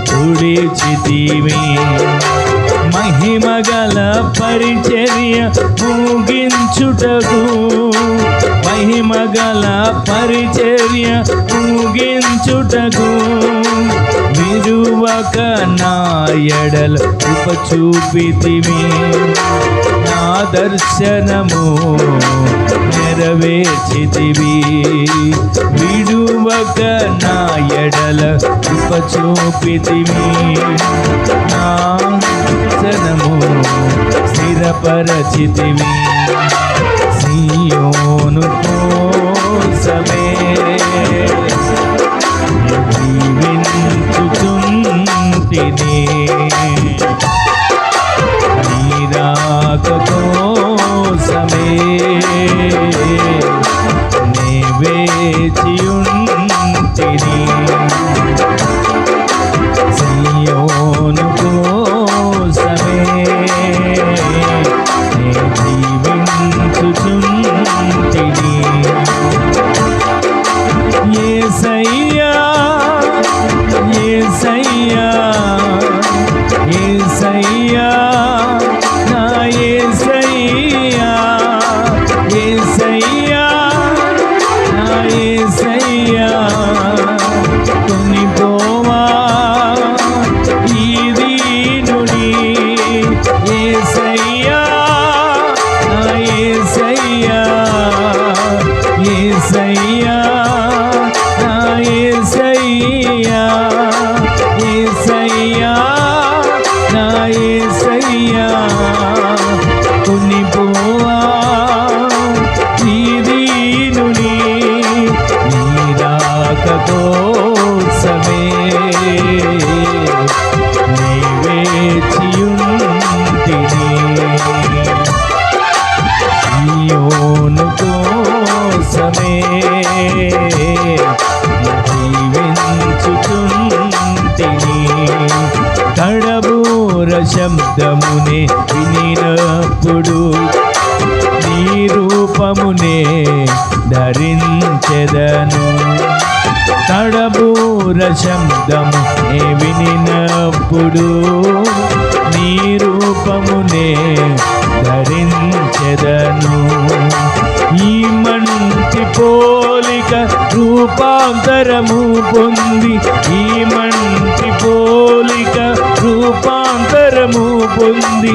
తుడిచితివి. మహిమగల పరిచర్య ముగించుటకు, మహిమగల పరిచర్య ముగించుటకు విరువక నా ఎడల కృప చూపితివి. నా దర్శనము నెరవేర్చితివి. విడువక నా ఎడల కృప చూపితివి. నా దర్శనము స్థిరపరచితివి. సియోను కోసమే జీవించుచుంటిని. నీ రాక కోసమే నే వేచియుంటిని. సియోను కోసమే నే జీవించుచుంటిని. యేసయ్యా యేసయ్యా యేసయ్యా నా యేసయ్యా యేసయ్యా నా యేసయ్యా కొనిపోవా ఈ దీనుని. యేసయ్యా నా యేసయ్యా యేసయ్యా నా యేసయ్యా యేసయ్యా నా యేసయ్యా కొనిపోవా ఈ దీనుని. నీ రాక కోసమే నే వేచియుంటిని. సియోను కోసమే జీవించుచుంటిని. కడబూర శబ్దమునే వినినప్పుడు నీ రూపమునే ధరించెదను. కడబూర శబ్దమునే వినినప్పుడు నీ రూపమునే ధరించెదను. ఈ మంటి పోలిక రూపాంతరము పొంది, ఈ మంటి పోలిక రూపాంతరము పొంది